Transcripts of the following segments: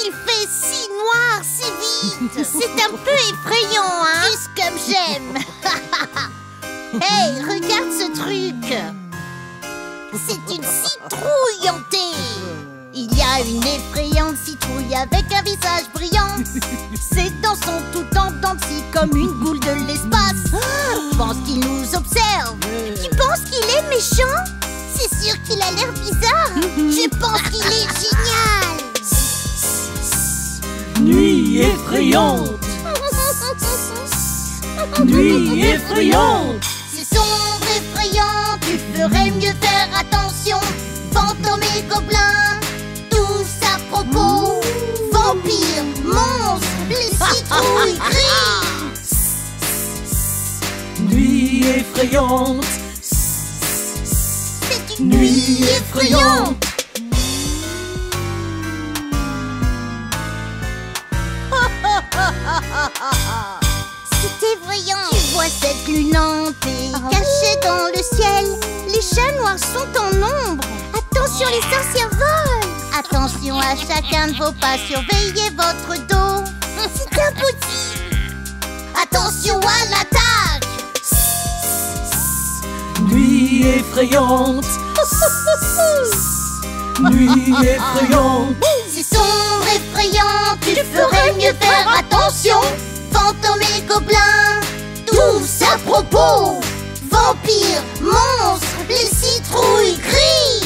Il fait si noir, si vite. C'est un peu effrayant, hein? Juste comme j'aime. Hey, regarde ce truc. C'est une citrouille hantée. Il y a une effrayante citrouille avec un visage brillant. Ses dents sont tout en dents de scie comme une boule de l'espace. Je pense qu'il nous observe. Tu penses qu'il est méchant? C'est sûr qu'il a l'air bizarre. Je pense qu'il est génial. Nuit effrayante. Nuit effrayante. C'est sombre, effrayant, tu ferais mieux faire attention. Fantômes et gobelins, tous à propos. Vampires, monstres, les citrouilles crient. Nuit effrayante. C'est une nuit effrayante. C'est effrayant. Tu vois cette lune hantée cachée dans le ciel. Les chats noirs sont en ombre. Attention, les sorcières volent. Attention à chacun de vos pas. Surveillez votre dos. C'est impossible. Attention à l'attaque. Nuit effrayante. Nuit effrayante. C'est sombre, effrayant, tu ferais mieux faire attention. Fantômes et gobelins, tous à propos. Vampires, monstres, les citrouilles crient.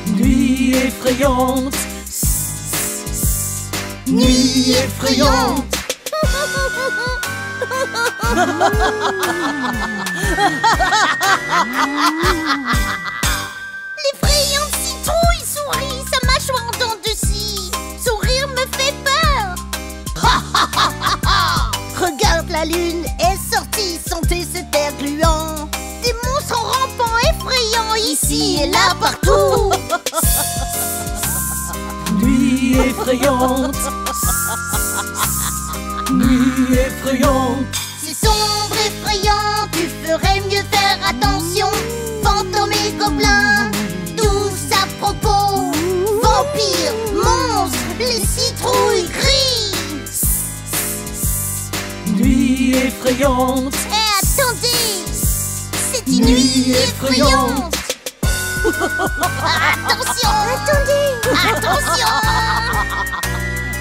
Nuit effrayante. Nuit effrayante. L'effrayante citrouille sourit, sa mâchoire en dents de scie. Sourire me fait peur. Regarde, la lune est sortie, sentez cet air gluant. Des monstres en rampant effrayants ici et là partout. Nuit effrayante. Nuit effrayante. C'est sombre, effrayant, tu ferais mieux faire attention. Fantômes et gobelins, tous à propos. Vampires, monstres, les citrouilles crient. Nuit effrayante. Eh, attendez, c'est une nuit effrayante. Attention, attendez, attention.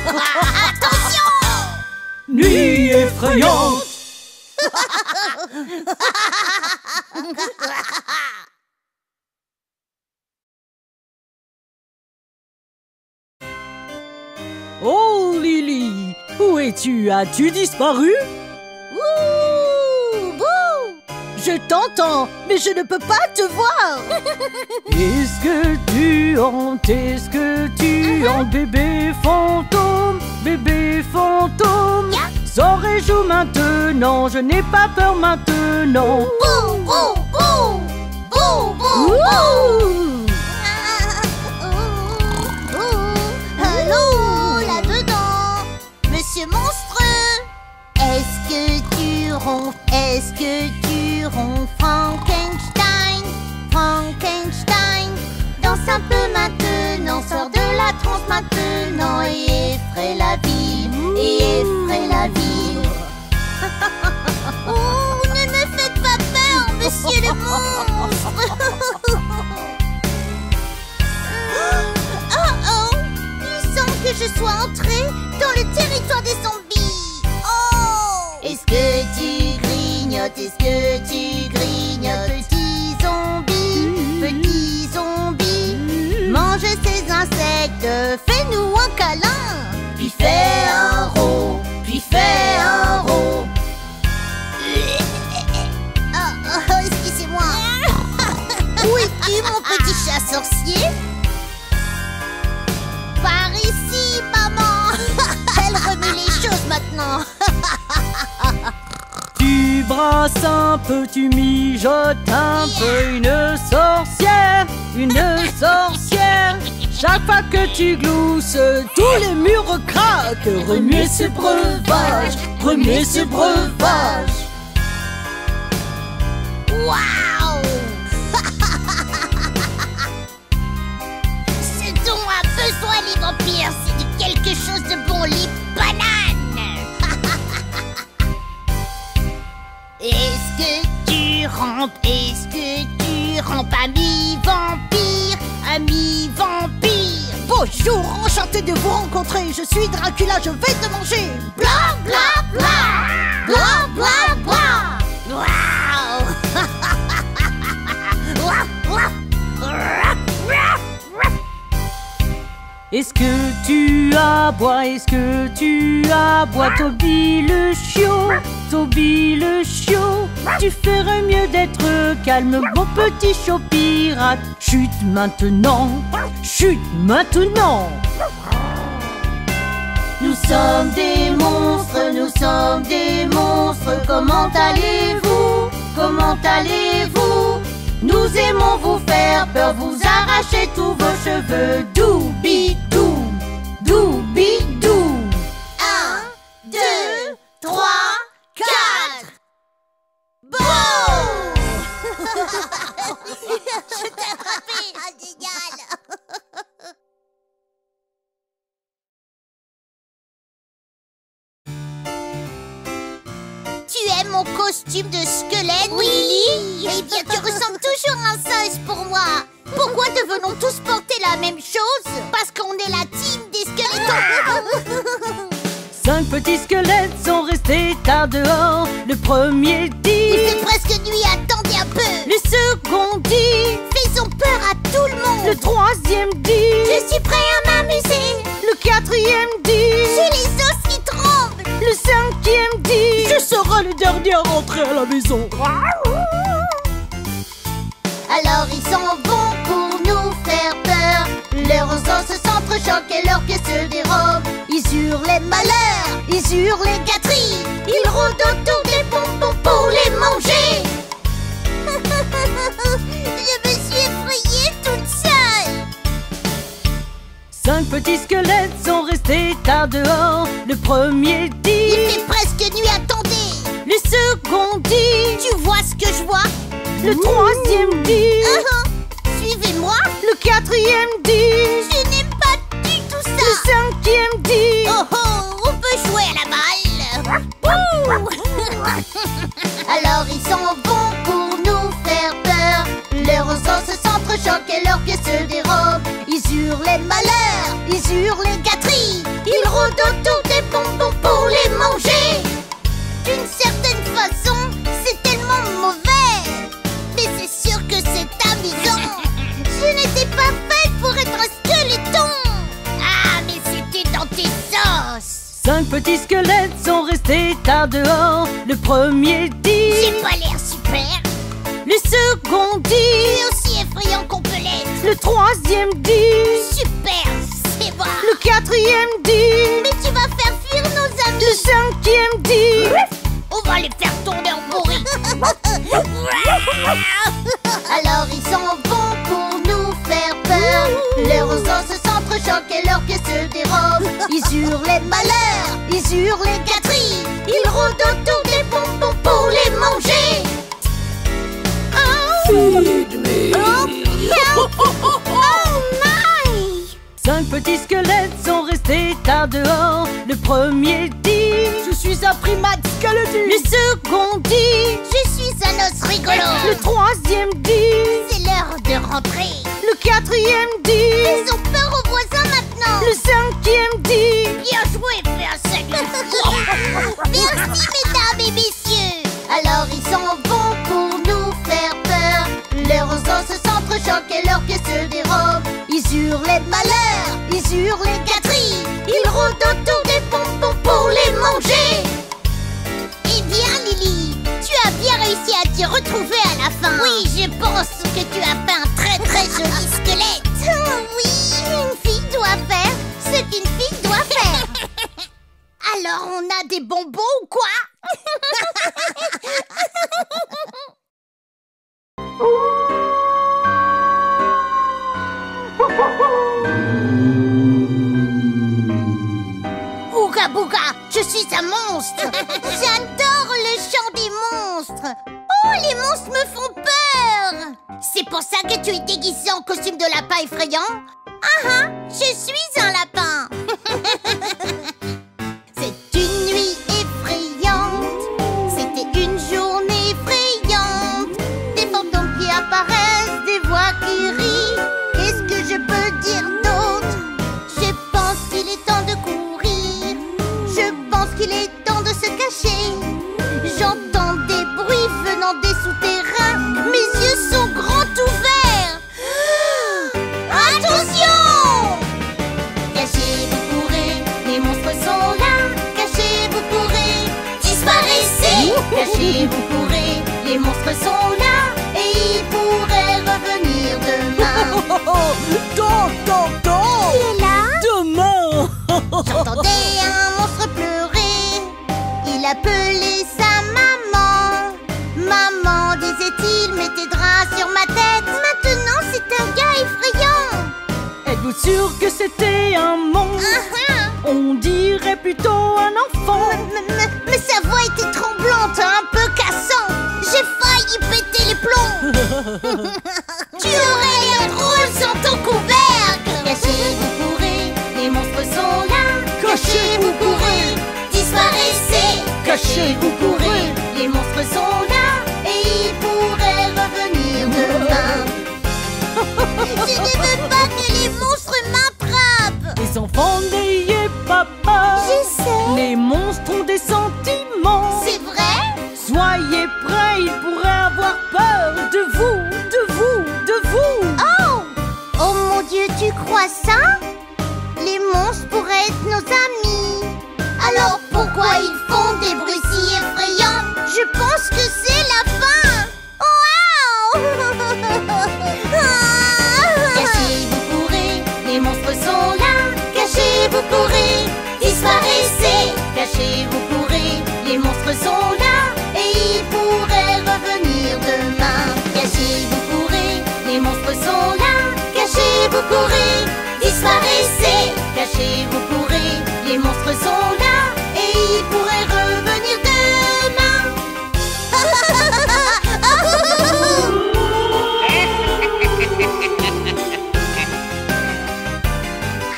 Attention. Nuit effrayante. Oh Lily, où es-tu? As-tu disparu? Ouh, bouh. Je t'entends, mais je ne peux pas te voir. Est-ce que tu hantes? Est-ce que tu hantes? Bébé fantôme, bébé fantôme. Sors et joue maintenant, je n'ai pas peur maintenant. Bouh, bouh, bouh. Bouh, bouh, bouh. Allô, là-dedans, monsieur monstrueux. Est-ce que tu ronfles? Est-ce que tu ronfles? Frankenstein, Frankenstein. Danse un peu maintenant, sors de la transe maintenant et effraie la ville, et effraie la ville. Oh, ne me faites pas peur, monsieur le monstre. Oh oh, il semble que je sois entrée dans le territoire des zombies. Oh, est-ce que tu grignotes? Est-ce que tu grignotes? Petit zombie, petit zombie, mange ces insectes, fais-nous un câlin. Puis fais un rot, puis fais un rot. Oh, excusez-moi. Où es-tu, mon petit chat sorcier? Par ici, maman. Elle remue les choses maintenant. Tu brasses un peu, tu mijotes un peu. Une sorcière, une sorcière. Chaque fois que tu glousses, tous les murs craquent. Remuez ce breuvage, remuez ce breuvage. Waouh. Ce don a besoin, les Ami vampire, ami vampire. Bonjour, enchanté de vous rencontrer. Je suis Dracula, je vais te manger. Bla bla bla, bla bla bla. Waouh. Est-ce que tu aboies, est-ce que tu aboies, Toby le chiot, Toby le chiot? Tu ferais mieux d'être calme, mon petit chiot pirate. Chute maintenant, chute maintenant. Nous sommes des monstres, nous sommes des monstres. Comment allez-vous? Comment allez-vous? Nous aimons vous faire peur, vous arracher tous vos cheveux. Doubidou, doubidou. 1, 2, 3, 4. Boum. Je t'ai attrapé. Génial. Tu aimes mon costume de squelette, Willy? Eh bien, tu ressembles toujours à un singe pour moi. Pourquoi devenons tous porter la même chose? Parce qu'on est la team des squelettons. 5 petits squelettes sont restés tard dehors. Le premier Il dit, fait presque nuit, attendez un peu. le second dit, Faisons peur à tout le monde. le troisième dit, Je suis prêt à m'amuser. le quatrième dit, J'ai les os qui tremblent. le cinquième dit, Je serai le dernier à rentrer à la maison. Alors ils s'en vont pour nous faire peur. Leurs os se s'entrechoquent et leurs pieds se dérobent. Ils hurlent les malheurs, ils hurlent les gâteries. Ils rôdent autour des bonbons pour les manger. Je me suis effrayée toute seule. 5 petits squelettes sont restés tard dehors. Le premier Il dit, fait presque nuit, attendez. le second dit, Tu vois ce que je vois? le troisième dit, Suivez-moi. le quatrième dit, Je n'aime pas du tout ça. le cinquième dit. Oh oh, on peut jouer à la balle. Ouh. Alors ils s'en vont pour nous faire peur. Leurs os se s'entrechoquent et leurs pieds se dérobent. Ils hurlent les malheurs, ils hurlent les gâteries. Ils rôdent autour des bonbons pour les manger. D'une certaine façon, c'est tellement mauvais. Mais c'est sûr que c'est amusant. Je n'étais pas faite pour être un squeletton. Ah, mais c'était dans tes os. 5 petits squelettes sont restés tard dehors. Le premier dit, J'ai pas l'air super. le second Tu dit, es aussi effrayant qu'on peut l'être. le troisième dit, Super, c'est moi. le quatrième dit, Mais tu vas faire fuir nos le amis. cinquième dit. On va les faire tourner en bourrique. Alors ils s'en vont pour nous faire peur. Leurs os se s'entrechoquent et leurs pieds se dérobent. Ils hurlent les malheurs, ils hurlent les gâteries. Ils rôdent autour des bonbons pour les manger. Feed me. Oh my! 5 petits squelettes sont restés tard dehors. Le premier dit, Je suis un primate squelettique. le second dit, Je suis un os rigolo. le troisième dit, C'est l'heure de rentrer. le quatrième dit, Ils ont peur aux voisins maintenant. le cinquième dit. Bien joué, personne. Merci, mesdames et messieurs. Alors ils s'en vont pour nous faire peur. Leurs os se s'entrechoquent et leurs pieds se dérobent. Ils hurlent les malheurs, ils hurlent les gâteries. Ils rôdent autour des bonbons pour les manger. Eh bien, Lily, tu as bien réussi à t'y retrouver à la fin. Oui, je pense que tu as fait un très très joli squelette. Oui, une fille doit faire ce qu'une fille doit faire. Alors, on a des bonbons ou quoi? Ouga bouga, je suis un monstre. J'adore le chant des monstres. Oh, les monstres me font peur. C'est pour ça que tu es déguisé en costume de lapin effrayant? Ah ah, je suis un lapin. C'est une nuit effrayante. C'était une journée effrayante. Des fantômes qui apparaissent, des sûr que c'était un monstre. On dirait plutôt un enfant. Mais sa voix était tremblante, un peu cassante. J'ai failli péter les plombs. Tu aurais l'air drôle sans ton couvercle. Cachez, vous courez, les monstres sont là. Cachez, vous courez, disparaissez. Cachez, vous courez, les monstres sont là. Et ils pourraient revenir demain. Je ne veux pas que les monstres m'attrapent. Les enfants, n'ayez pas peur. Je sais. Les monstres ont des sentiments. C'est vrai? Soyez prêts, ils pourraient avoir peur de vous, de vous, de vous. Oh! Oh mon Dieu, tu crois ça? Les monstres pourraient être nos amis. Alors pourquoi ils font des bruits si effrayants? Je pense que c'est la fin. Waouh! Cachez, vous courez, les monstres sont là. Cachez, vous courez, disparaissez. Cachez, vous courez, les monstres sont là. Et ils pourraient revenir demain. Cachez, vous courez, les monstres sont là. Cachez, vous courez, disparaissez. Cachez, vous courez, les monstres sont là. Et ils pourraient revenir demain.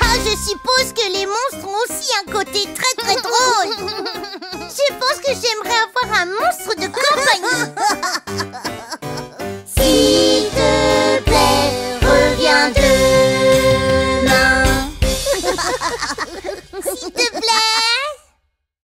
Ah, je suppose que les monstres ont aussi un côté très très drôle. Je pense que j'aimerais avoir un monstre de compagnie.